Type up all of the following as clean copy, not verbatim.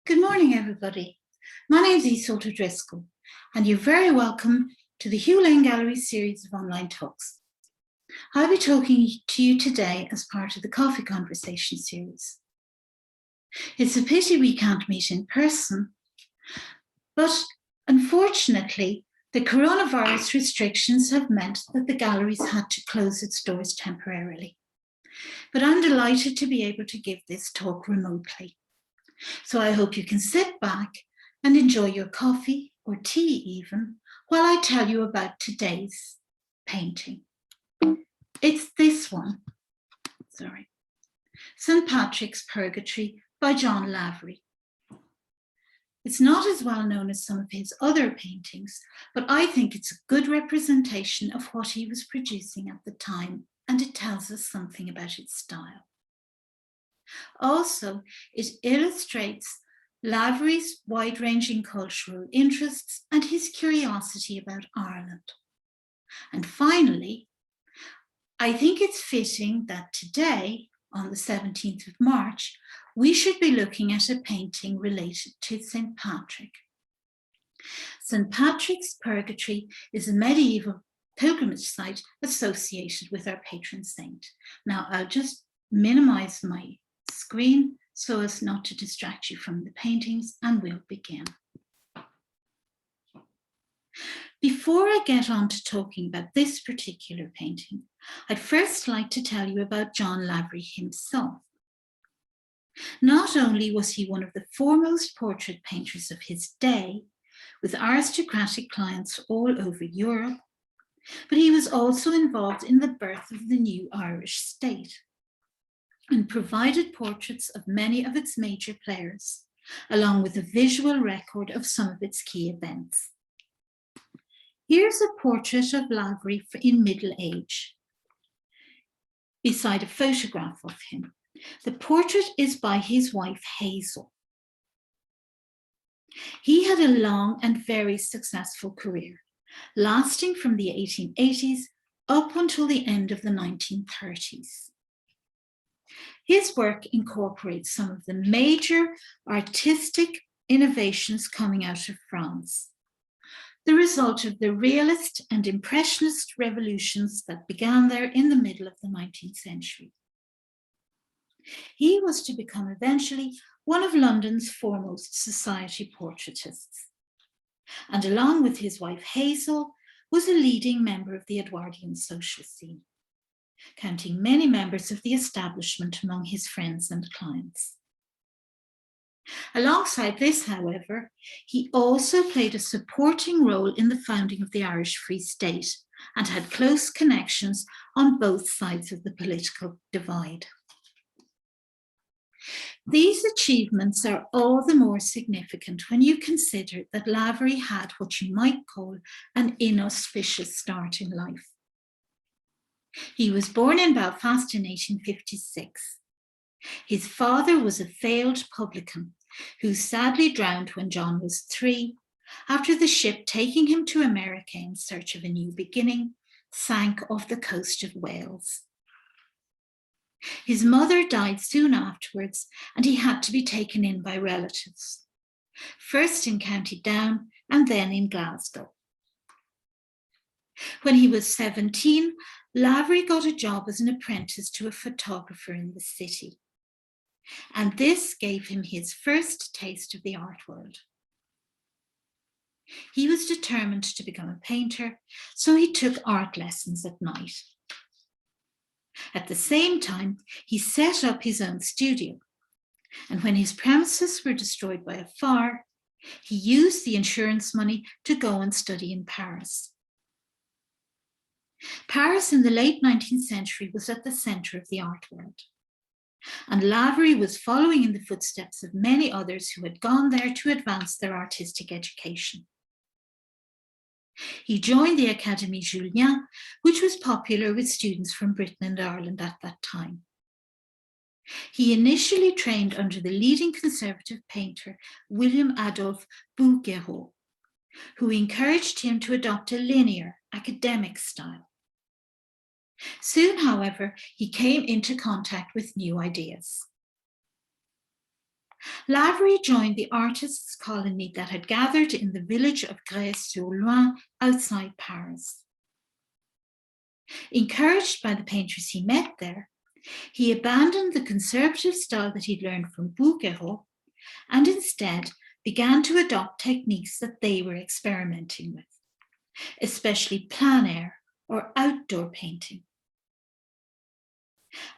Good morning, everybody. My name is Yseult O'Driscoll, and you're very welcome to the Hugh Lane Gallery series of online talks. I'll be talking to you today as part of the Coffee Conversation series. It's a pity we can't meet in person, but unfortunately, the coronavirus restrictions have meant that the galleries had to close its doors temporarily. But I'm delighted to be able to give this talk remotely. So I hope you can sit back and enjoy your coffee or tea even while I tell you about today's painting. It's this one, St. Patrick's Purgatory by John Lavery. It's not as well known as some of his other paintings, but I think it's a good representation of what he was producing at the time, and it tells us something about its style. Also, it illustrates Lavery's wide-ranging cultural interests and his curiosity about Ireland. And finally, I think it's fitting that today, on the 17th of March, we should be looking at a painting related to St. Patrick. St. Patrick's Purgatory is a medieval pilgrimage site associated with our patron saint. Now, I'll just minimize my screen so as not to distract you from the paintings, and we'll begin. Before I get on to talking about this particular painting, I'd first like to tell you about John Lavery himself. Not only was he one of the foremost portrait painters of his day, with aristocratic clients all over Europe, but he was also involved in the birth of the new Irish state and provided portraits of many of its major players, along with a visual record of some of its key events. Here's a portrait of Lavery in middle age, beside a photograph of him. The portrait is by his wife, Yseult. He had a long and very successful career, lasting from the 1880s up until the end of the 1930s. His work incorporates some of the major artistic innovations coming out of France, the result of the realist and impressionist revolutions that began there in the middle of the 19th century. He was to become eventually one of London's foremost society portraitists, and along with his wife Yseult, was a leading member of the Edwardian social scene, counting many members of the establishment among his friends and clients. Alongside this, however, he also played a supporting role in the founding of the Irish Free State and had close connections on both sides of the political divide. These achievements are all the more significant when you consider that Lavery had what you might call an inauspicious start in life. He was born in Belfast in 1856. His father was a failed publican who sadly drowned when John was 3, after the ship taking him to America in search of a new beginning sank off the coast of Wales. His mother died soon afterwards, and he had to be taken in by relatives, first in County Down and then in Glasgow. When he was 17, Lavery got a job as an apprentice to a photographer in the city, and this gave him his first taste of the art world. He was determined to become a painter, so he took art lessons at night. At the same time, he set up his own studio, and when his premises were destroyed by a fire, he used the insurance money to go and study in Paris. Paris in the late 19th century was at the centre of the art world, and Lavery was following in the footsteps of many others who had gone there to advance their artistic education. He joined the Académie Julian, which was popular with students from Britain and Ireland at that time. He initially trained under the leading conservative painter, William Adolphe Bouguereau, who encouraged him to adopt a linear, academic style. Soon, however, he came into contact with new ideas. Lavery joined the artists' colony that had gathered in the village of Grès-sur-Loing outside Paris. Encouraged by the painters he met there, he abandoned the conservative style that he'd learned from Purgatory and instead began to adopt techniques that they were experimenting with, especially plein air or outdoor painting.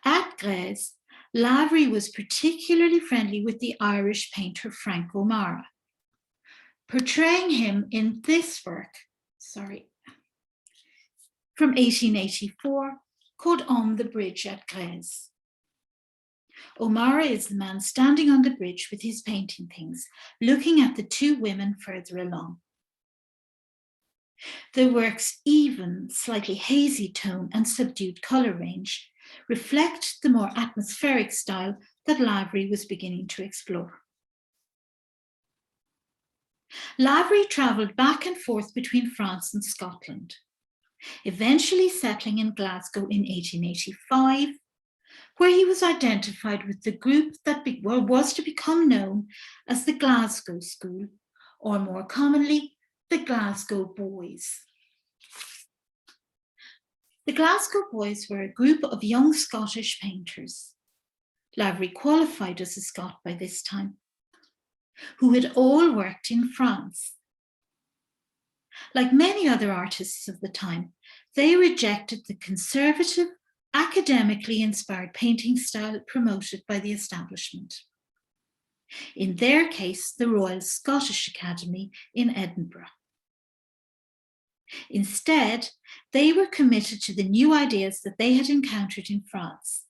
At Grès, Lavery was particularly friendly with the Irish painter Frank O'Mara, portraying him in this work, from 1884, called On the Bridge at Grès. O'Mara is the man standing on the bridge with his painting things, looking at the two women further along. The work's even, slightly hazy tone and subdued colour range reflect the more atmospheric style that Lavery was beginning to explore. Lavery travelled back and forth between France and Scotland, eventually settling in Glasgow in 1885, where he was identified with the group that was to become known as the Glasgow School, or more commonly, the Glasgow Boys. The Glasgow Boys were a group of young Scottish painters. Lavery qualified as a Scot by this time, who had all worked in France. Like many other artists of the time, they rejected the conservative, academically inspired painting style promoted by the establishment. In their case, the Royal Scottish Academy in Edinburgh. Instead, they were committed to the new ideas that they had encountered in France.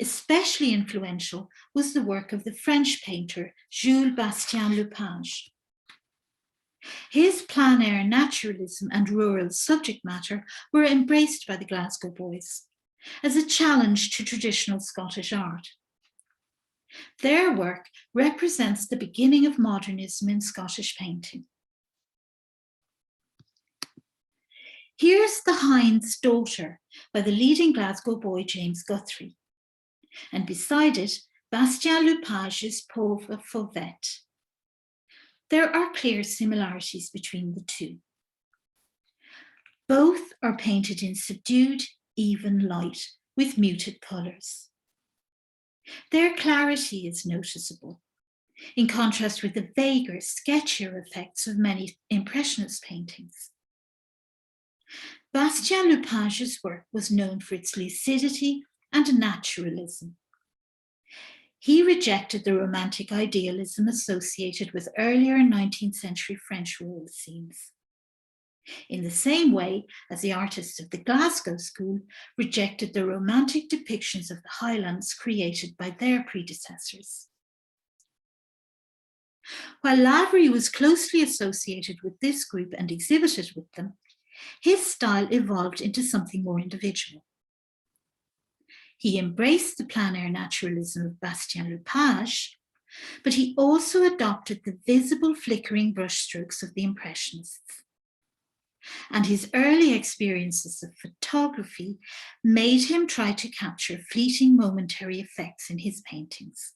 Especially influential was the work of the French painter Jules Bastien-Lepage. His plein air naturalism and rural subject matter were embraced by the Glasgow Boys as a challenge to traditional Scottish art. Their work represents the beginning of modernism in Scottish painting. Here's The Hind's Daughter by the leading Glasgow boy James Guthrie, and beside it, Bastien-Lepage's Pauvre Fauvette. There are clear similarities between the two. Both are painted in subdued, even light with muted colours. Their clarity is noticeable, in contrast with the vaguer, sketchier effects of many Impressionist paintings. Bastien-Lepage's work was known for its lucidity and naturalism. He rejected the romantic idealism associated with earlier 19th century French rural scenes, in the same way as the artists of the Glasgow School rejected the romantic depictions of the Highlands created by their predecessors. While Lavery was closely associated with this group and exhibited with them, his style evolved into something more individual. He embraced the plein air naturalism of Bastien-Lepage, but he also adopted the visible flickering brushstrokes of the Impressionists. And his early experiences of photography made him try to capture fleeting momentary effects in his paintings.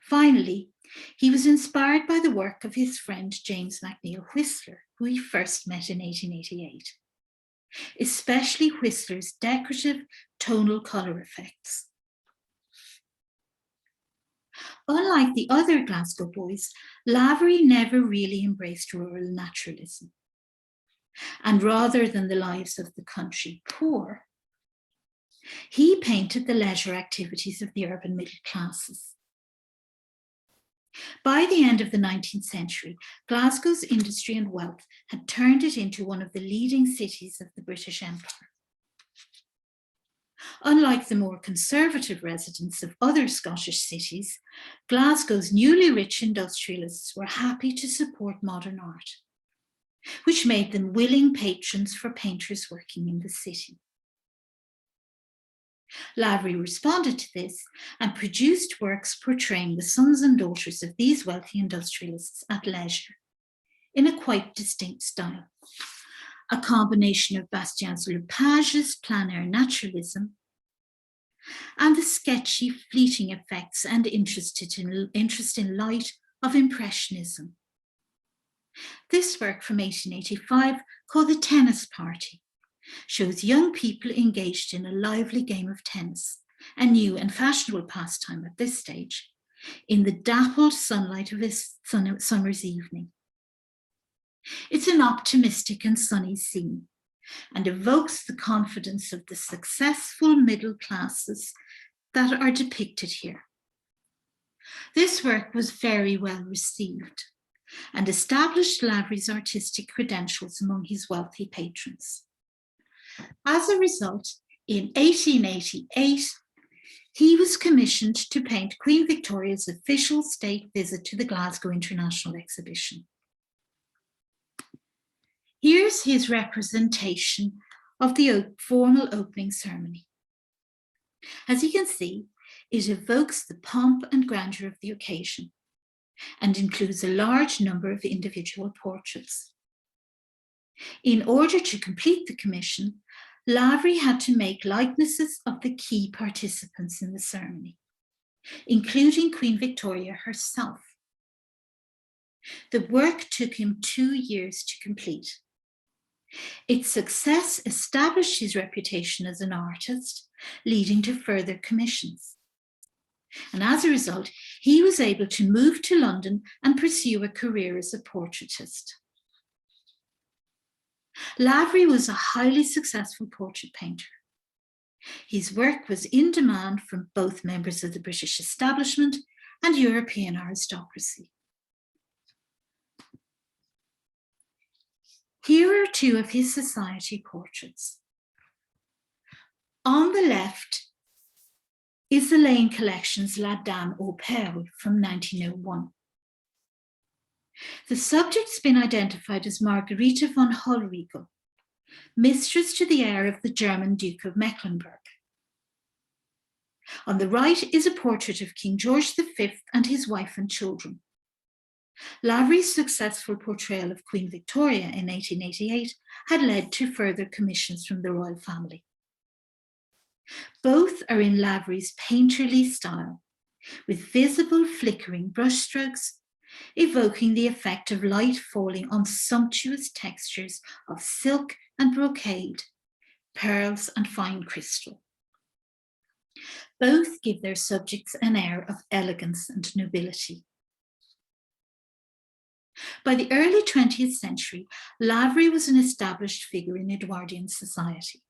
Finally, he was inspired by the work of his friend James McNeill Whistler, who he first met in 1888, especially Whistler's decorative tonal colour effects. Unlike the other Glasgow boys, Lavery never really embraced rural naturalism. And rather than the lives of the country poor, he painted the leisure activities of the urban middle classes. By the end of the 19th century, Glasgow's industry and wealth had turned it into one of the leading cities of the British Empire. Unlike the more conservative residents of other Scottish cities, Glasgow's newly rich industrialists were happy to support modern art, which made them willing patrons for painters working in the city. Lavery responded to this and produced works portraying the sons and daughters of these wealthy industrialists at leisure, in a quite distinct style, a combination of Bastien-Lepage's plein air naturalism and the sketchy, fleeting effects and interest in light of Impressionism. This work from 1885, called The Tennis Party, shows young people engaged in a lively game of tennis, a new and fashionable pastime at this stage, in the dappled sunlight of a summer's evening. It's an optimistic and sunny scene, and evokes the confidence of the successful middle classes that are depicted here. This work was very well received and established Lavery's artistic credentials among his wealthy patrons. As a result, in 1888, he was commissioned to paint Queen Victoria's official state visit to the Glasgow International Exhibition. Here's his representation of the formal opening ceremony. As you can see, it evokes the pomp and grandeur of the occasion and includes a large number of individual portraits. In order to complete the commission, Lavery had to make likenesses of the key participants in the ceremony, including Queen Victoria herself. The work took him 2 years to complete. Its success established his reputation as an artist, leading to further commissions. And as a result, he was able to move to London and pursue a career as a portraitist. Lavery was a highly successful portrait painter. His work was in demand from both members of the British establishment and European aristocracy. Here are two of his society portraits. On the left is the Lane Collection's La Dame aux Perles from 1901. The subject's been identified as Margarita von Hollriegel, mistress to the heir of the German Duke of Mecklenburg. On the right is a portrait of King George V and his wife and children. Lavery's successful portrayal of Queen Victoria in 1888 had led to further commissions from the royal family. Both are in Lavery's painterly style, with visible flickering brushstrokes, evoking the effect of light falling on sumptuous textures of silk and brocade, pearls and fine crystal. Both give their subjects an air of elegance and nobility. By the early 20th century, Lavery was an established figure in Edwardian society,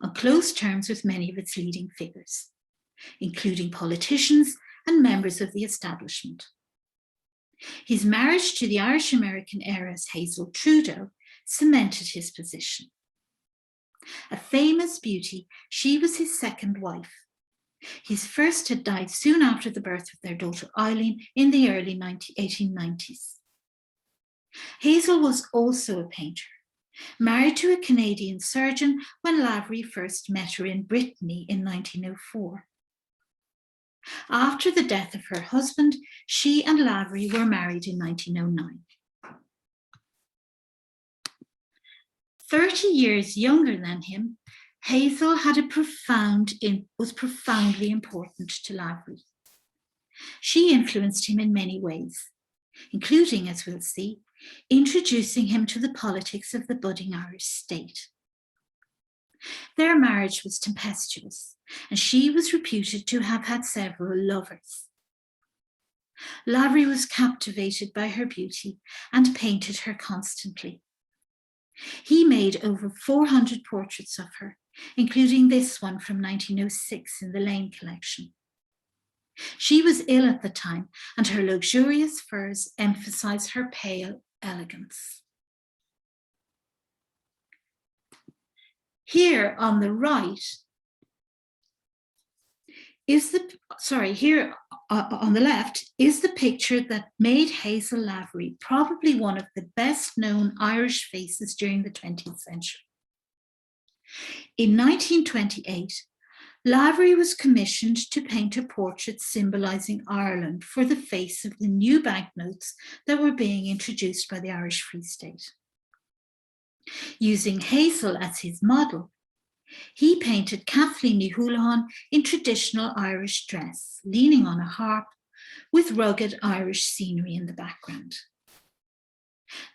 on close terms with many of its leading figures, including politicians and members of the establishment. His marriage to the Irish-American heiress Yseult Trudeau cemented his position. A famous beauty, she was his second wife. His first had died soon after the birth of their daughter Eileen in the early 1890s. Yseult was also a painter, married to a Canadian surgeon when Lavery first met her in Brittany in 1904. After the death of her husband, she and Lavery were married in 1909. 30 years younger than him, Yseult was profoundly important to Lavery. She influenced him in many ways, including, as we'll see, introducing him to the politics of the budding Irish state. Their marriage was tempestuous, and she was reputed to have had several lovers. Lavery was captivated by her beauty and painted her constantly. He made over 400 portraits of her, including this one from 1906 in the Lane collection. She was ill at the time, and her luxurious furs emphasized her pale elegance. Here on the right is on the left is the picture that made Yseult Lavery probably one of the best known Irish faces during the 20th century. In 1928, Lavery was commissioned to paint a portrait symbolising Ireland for the face of the new banknotes that were being introduced by the Irish Free State. Using Yseult as his model, He painted Kathleen Ní Houlihan in traditional Irish dress, leaning on a harp, with rugged Irish scenery in the background.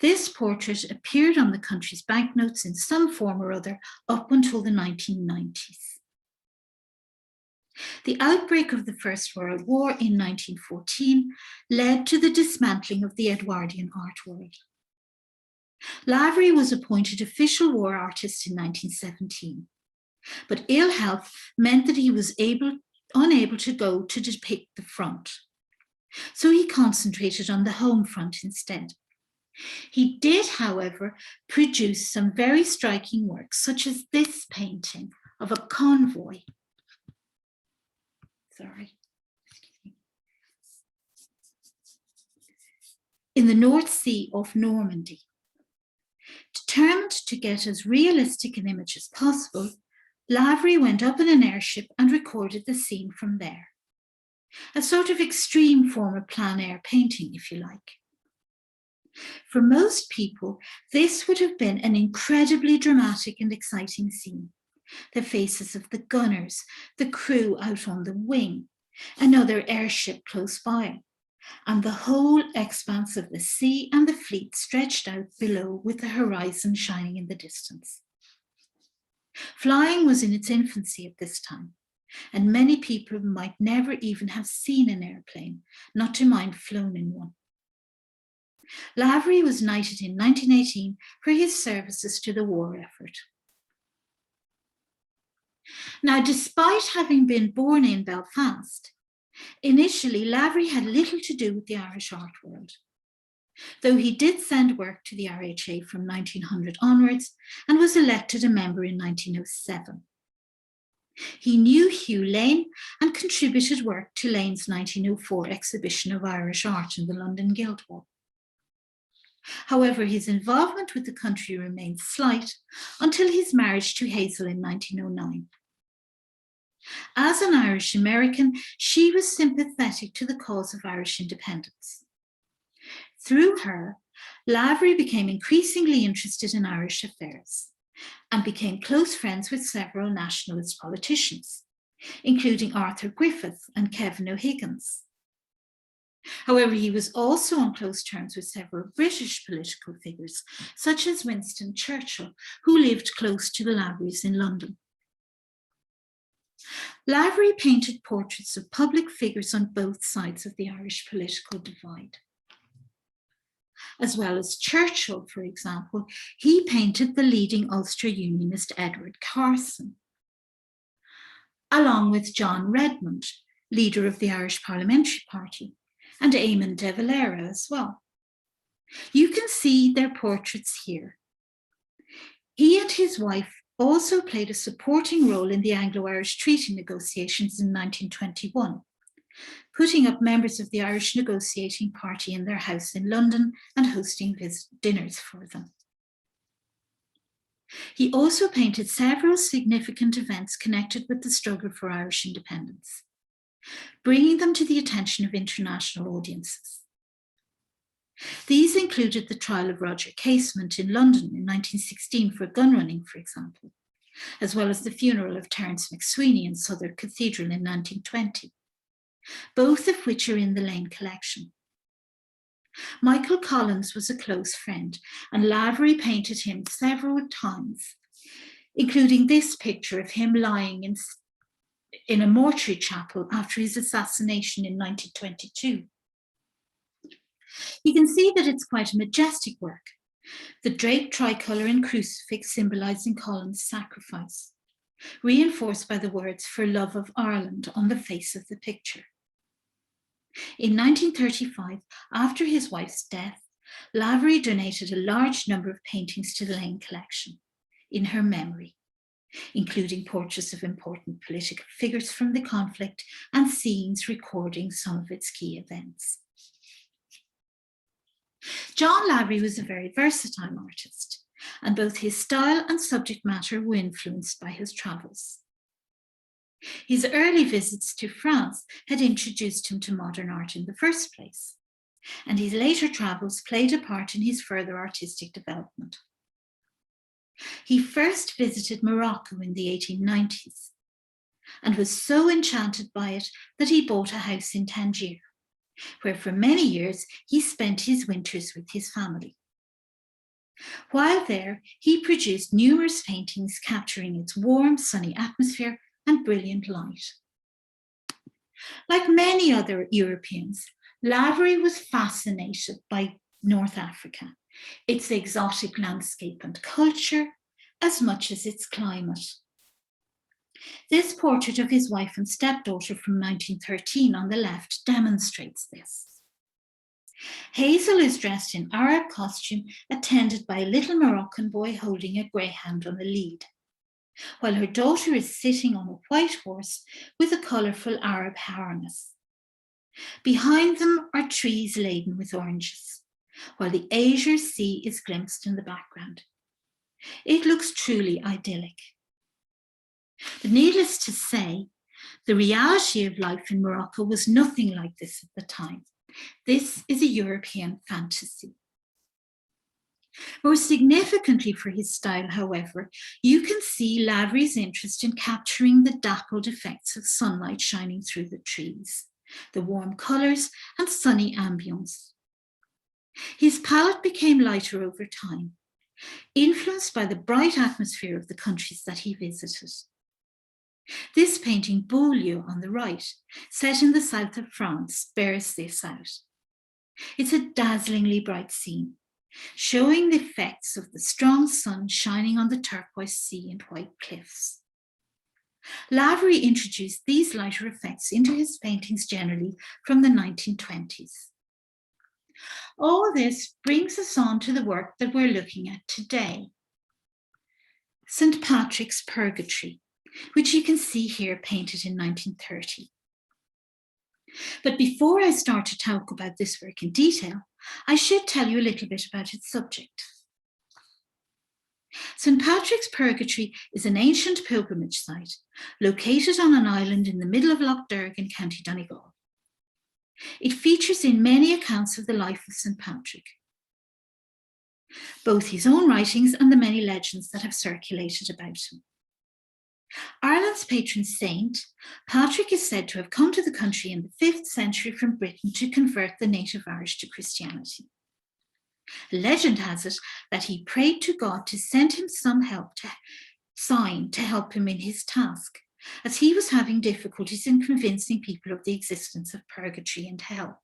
This portrait appeared on the country's banknotes in some form or other up until the 1990s. The outbreak of the First World War in 1914 led to the dismantling of the Edwardian art world. Lavery was appointed official war artist in 1917, but ill health meant that he was unable to go to depict the front. So he concentrated on the home front instead. He did, however, produce some very striking works, such as this painting of a convoy. In the North Sea off Normandy. Determined to get as realistic an image as possible, Lavery went up in an airship and recorded the scene from there. A sort of extreme form of plein air painting, if you like. For most people, this would have been an incredibly dramatic and exciting scene. The faces of the gunners, the crew out on the wing, another airship close by, and the whole expanse of the sea and the fleet stretched out below with the horizon shining in the distance. Flying was in its infancy at this time, and many people might never even have seen an airplane, not to mind flown in one. Lavery was knighted in 1918 for his services to the war effort. Now, despite having been born in Belfast, initially Lavery had little to do with the Irish art world, though he did send work to the RHA from 1900 onwards and was elected a member in 1907. He knew Hugh Lane and contributed work to Lane's 1904 exhibition of Irish art in the London Guildhall. However, his involvement with the country remained slight until his marriage to Yseult in 1909. As an Irish American, she was sympathetic to the cause of Irish independence. Through her, Lavery became increasingly interested in Irish affairs and became close friends with several nationalist politicians, including Arthur Griffith and Kevin O'Higgins. However, he was also on close terms with several British political figures, such as Winston Churchill, who lived close to the Laverys in London. Lavery painted portraits of public figures on both sides of the Irish political divide. As well as Churchill, for example, he painted the leading Ulster Unionist Edward Carson, along with John Redmond, leader of the Irish Parliamentary Party, and Eamon de Valera as well. You can see their portraits here. He and his wife also played a supporting role in the Anglo-Irish treaty negotiations in 1921, putting up members of the Irish negotiating party in their house in London and hosting dinners for them. He also painted several significant events connected with the struggle for Irish independence, bringing them to the attention of international audiences. These included the trial of Roger Casement in London in 1916 for gun running, for example, as well as the funeral of Terence McSweeney in Southwark Cathedral in 1920, both of which are in the Lane collection. Michael Collins was a close friend, and Lavery painted him several times, including this picture of him lying in a mortuary chapel after his assassination in 1922. You can see that it's quite a majestic work, the draped tricolour and crucifix symbolising Collins' sacrifice, reinforced by the words "for love of Ireland" on the face of the picture. In 1935, after his wife's death, Lavery donated a large number of paintings to the Lane collection in her memory, including portraits of important political figures from the conflict and scenes recording some of its key events. John Lavery was a very versatile artist, and both his style and subject matter were influenced by his travels. His early visits to France had introduced him to modern art in the first place, and his later travels played a part in his further artistic development. He first visited Morocco in the 1890s and was so enchanted by it that he bought a house in Tangier, where for many years he spent his winters with his family. While there, he produced numerous paintings capturing its warm, sunny atmosphere and brilliant light. Like many other Europeans, Lavery was fascinated by North Africa, its exotic landscape and culture, as much as its climate. This portrait of his wife and stepdaughter from 1913 on the left demonstrates this. Yseult is dressed in Arab costume, attended by a little Moroccan boy holding a greyhound on a lead, while her daughter is sitting on a white horse with a colourful Arab harness. Behind them are trees laden with oranges, while the azure sea is glimpsed in the background. It looks truly idyllic. But needless to say, the reality of life in Morocco was nothing like this at the time. This is a European fantasy. More significantly for his style, however, you can see Lavery's interest in capturing the dappled effects of sunlight shining through the trees, the warm colours and sunny ambience. His palette became lighter over time, influenced by the bright atmosphere of the countries that he visited. This painting, Beaulieu on the right, set in the south of France, bears this out. It's a dazzlingly bright scene, showing the effects of the strong sun shining on the turquoise sea and white cliffs. Lavery introduced these lighter effects into his paintings generally from the 1920s. All this brings us on to the work that we're looking at today, St. Patrick's Purgatory, which you can see here painted in 1930. But before I start to talk about this work in detail, I should tell you a little bit about its subject. St. Patrick's Purgatory is an ancient pilgrimage site located on an island in the middle of Lough Derg in County Donegal. It features in many accounts of the life of St. Patrick, both his own writings and the many legends that have circulated about him. Ireland's patron saint, Patrick is said to have come to the country in the 5th century from Britain to convert the native Irish to Christianity. Legend has it that he prayed to God to send him some sign to help him in his task, as he was having difficulties in convincing people of the existence of purgatory and hell.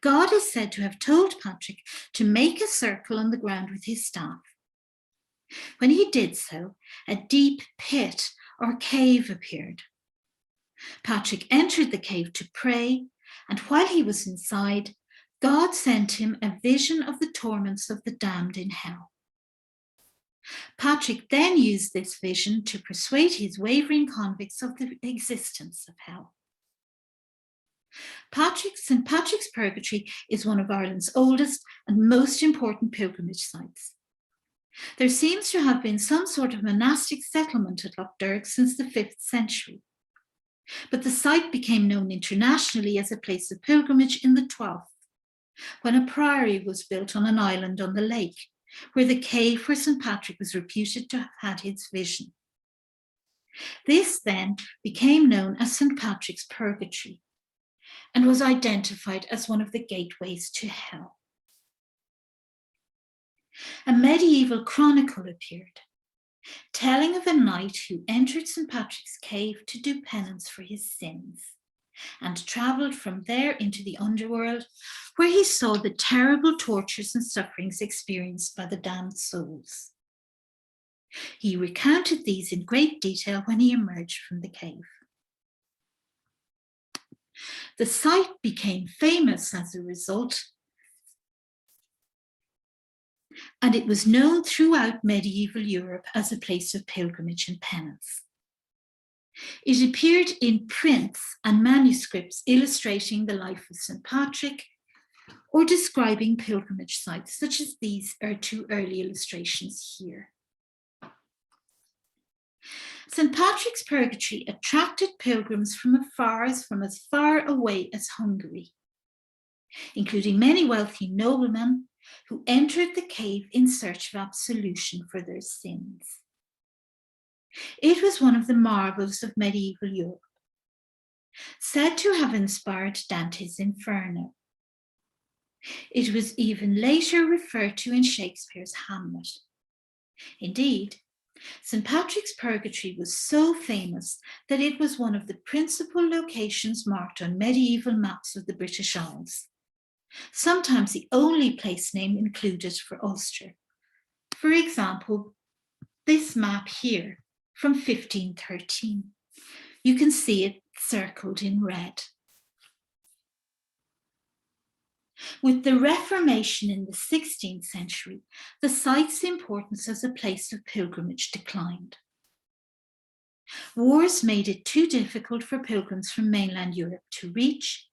God is said to have told Patrick to make a circle on the ground with his staff. When he did so, a deep pit or cave appeared. Patrick entered the cave to pray, and while he was inside, God sent him a vision of the torments of the damned in hell. Patrick then used this vision to persuade his wavering convicts of the existence of hell. St. Patrick's Purgatory is one of Ireland's oldest and most important pilgrimage sites. There seems to have been some sort of monastic settlement at Lough Derg since the 5th century, but the site became known internationally as a place of pilgrimage in the 12th, when a priory was built on an island on the lake, where the cave where St. Patrick was reputed to have had his vision. This then became known as St. Patrick's Purgatory and was identified as one of the gateways to hell. A medieval chronicle appeared, telling of a knight who entered St. Patrick's cave to do penance for his sins and travelled from there into the underworld, where he saw the terrible tortures and sufferings experienced by the damned souls. He recounted these in great detail when he emerged from the cave. The site became famous as a result, and it was known throughout medieval Europe as a place of pilgrimage and penance. It appeared in prints and manuscripts illustrating the life of St. Patrick or describing pilgrimage sites, such as these are two early illustrations here. St. Patrick's Purgatory attracted pilgrims from as far away as Hungary, including many wealthy noblemen, who entered the cave in search of absolution for their sins. It was one of the marvels of medieval Europe, said to have inspired Dante's Inferno. It was even later referred to in Shakespeare's Hamlet. Indeed, St. Patrick's Purgatory was so famous that it was one of the principal locations marked on medieval maps of the British Isles, sometimes the only place name included for Ulster. For example, this map here from 1513. You can see it circled in red. With the Reformation in the 16th century, the site's importance as a place of pilgrimage declined. Wars made it too difficult for pilgrims from mainland Europe to reach.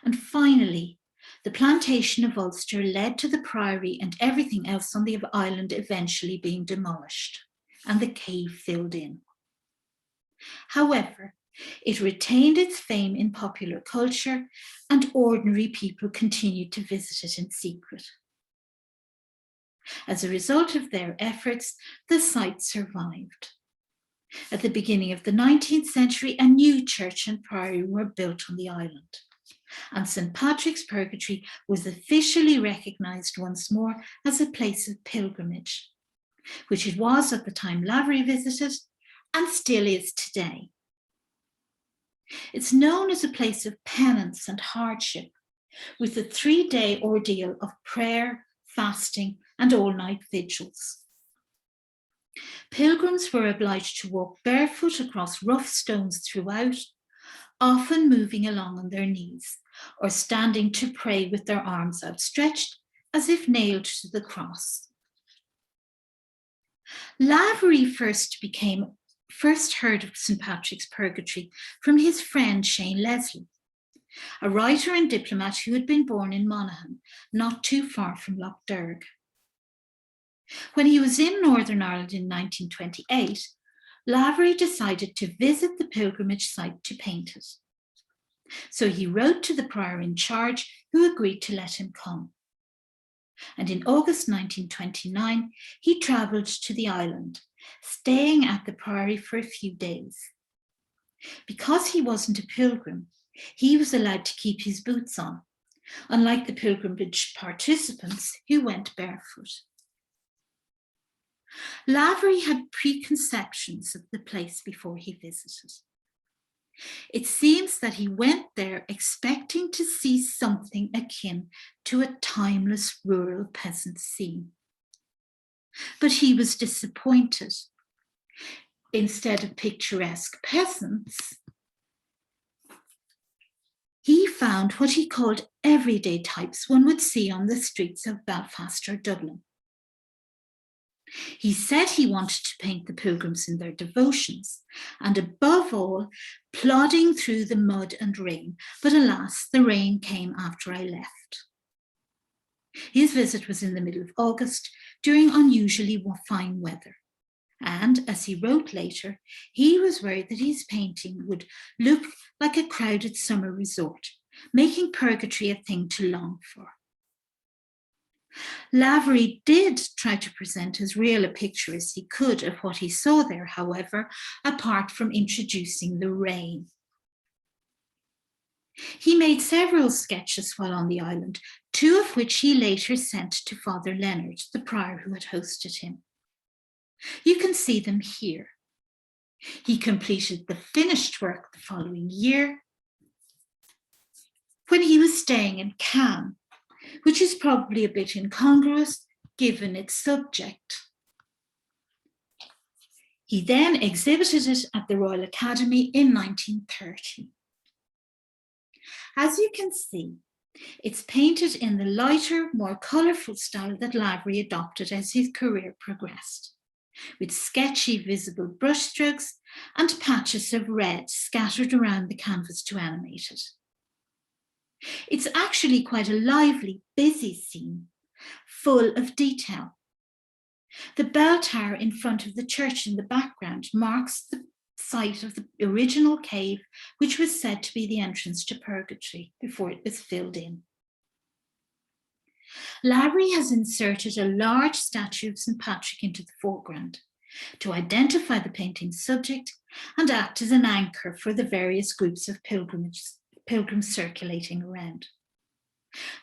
And finally, the plantation of Ulster led to the priory and everything else on the island eventually being demolished, and the cave filled in. However, it retained its fame in popular culture, and ordinary people continued to visit it in secret. As a result of their efforts, the site survived. At the beginning of the 19th century, a new church and priory were built on the island, and St. Patrick's Purgatory was officially recognised once more as a place of pilgrimage, which it was at the time Lavery visited and still is today. It's known as a place of penance and hardship, with a 3-day ordeal of prayer, fasting, and all-night vigils. Pilgrims were obliged to walk barefoot across rough stones throughout, often moving along on their knees, or standing to pray with their arms outstretched, as if nailed to the cross. Lavery first heard of St. Patrick's Purgatory from his friend Shane Leslie, a writer and diplomat who had been born in Monaghan, not too far from Lough Derg. When he was in Northern Ireland in 1928, Lavery decided to visit the pilgrimage site to paint it. So he wrote to the prior in charge, who agreed to let him come. And in August 1929, he travelled to the island, staying at the priory for a few days. Because he wasn't a pilgrim, he was allowed to keep his boots on, unlike the pilgrimage participants who went barefoot. Lavery had preconceptions of the place before he visited. It seems that he went there expecting to see something akin to a timeless rural peasant scene. But he was disappointed. Instead of picturesque peasants, he found what he called everyday types one would see on the streets of Belfast or Dublin. He said he wanted to paint the pilgrims in their devotions, and above all, plodding through the mud and rain, but alas, the rain came after I left. His visit was in the middle of August, during unusually fine weather, and, as he wrote later, he was worried that his painting would look like a crowded summer resort, making Purgatory a thing to long for. Lavery did try to present as real a picture as he could of what he saw there, however, apart from introducing the rain. He made several sketches while on the island, 2 of which he later sent to Father Leonard, the prior who had hosted him. You can see them here. He completed the finished work the following year, when he was staying in Cannes, which is probably a bit incongruous given its subject. He then exhibited it at the Royal Academy in 1930. As you can see, it's painted in the lighter, more colourful style that Lavery adopted as his career progressed, with sketchy visible brushstrokes and patches of red scattered around the canvas to animate it. It's actually quite a lively, busy scene, full of detail. The bell tower in front of the church in the background marks the site of the original cave, which was said to be the entrance to Purgatory before it was filled in. Lavery has inserted a large statue of St. Patrick into the foreground to identify the painting's subject and act as an anchor for the various groups of pilgrims circulating around.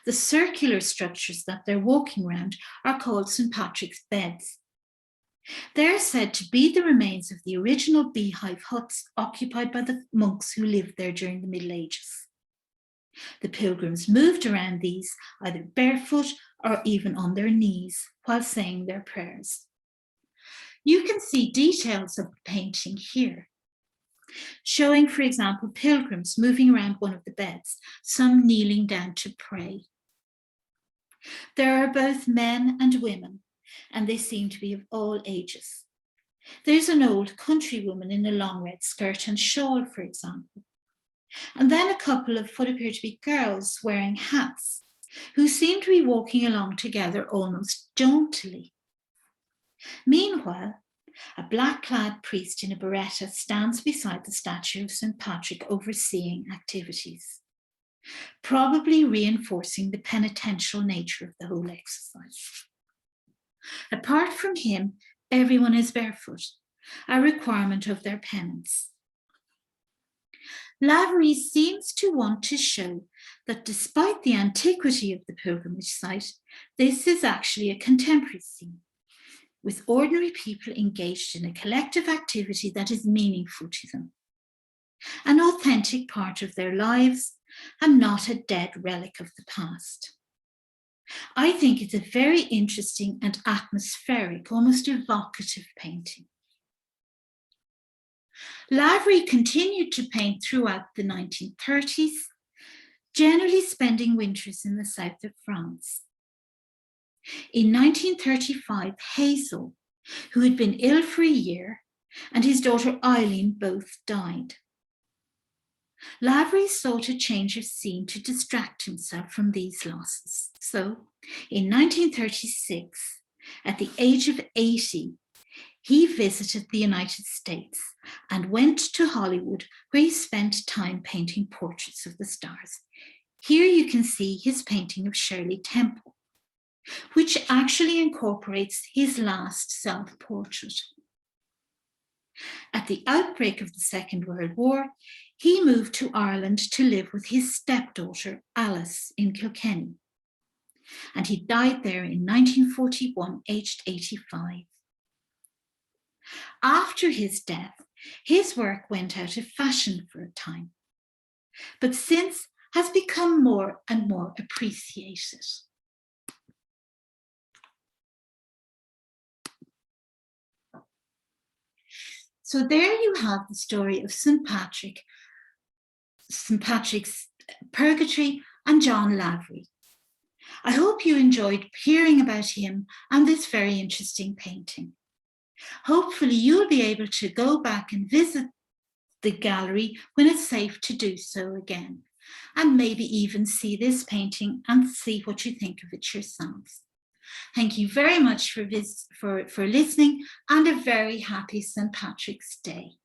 The circular structures that they're walking around are called St. Patrick's beds. They're said to be the remains of the original beehive huts occupied by the monks who lived there during the Middle Ages. The pilgrims moved around these either barefoot or even on their knees while saying their prayers. You can see details of the painting here, showing, for example, pilgrims moving around one of the beds, some kneeling down to pray. There are both men and women, and they seem to be of all ages. There's an old country woman in a long red skirt and shawl, for example. And then a couple of what appear to be girls wearing hats, who seem to be walking along together almost jauntily. Meanwhile, a black-clad priest in a biretta stands beside the statue of St. Patrick overseeing activities, probably reinforcing the penitential nature of the whole exercise. Apart from him, everyone is barefoot, a requirement of their penance. Lavery seems to want to show that despite the antiquity of the pilgrimage site, this is actually a contemporary scene, with ordinary people engaged in a collective activity that is meaningful to them, an authentic part of their lives and not a dead relic of the past. I think it's a very interesting and atmospheric, almost evocative painting. Lavery continued to paint throughout the 1930s, generally spending winters in the south of France. In 1935, Yseult, who had been ill for a year, and his daughter Eileen both died. Lavery sought a change of scene to distract himself from these losses. So, in 1936, at the age of 80, he visited the United States and went to Hollywood, where he spent time painting portraits of the stars. Here you can see his painting of Shirley Temple, which actually incorporates his last self-portrait. At the outbreak of the Second World War, he moved to Ireland to live with his stepdaughter, Alice, in Kilkenny. And he died there in 1941, aged 85. After his death, his work went out of fashion for a time, but since has become more and more appreciated. So there you have the story of St. Patrick's Purgatory and John Lavery. I hope you enjoyed hearing about him and this very interesting painting. Hopefully you'll be able to go back and visit the gallery when it's safe to do so again, and maybe even see this painting and see what you think of it yourselves. Thank you very much for listening, and a very happy St. Patrick's Day.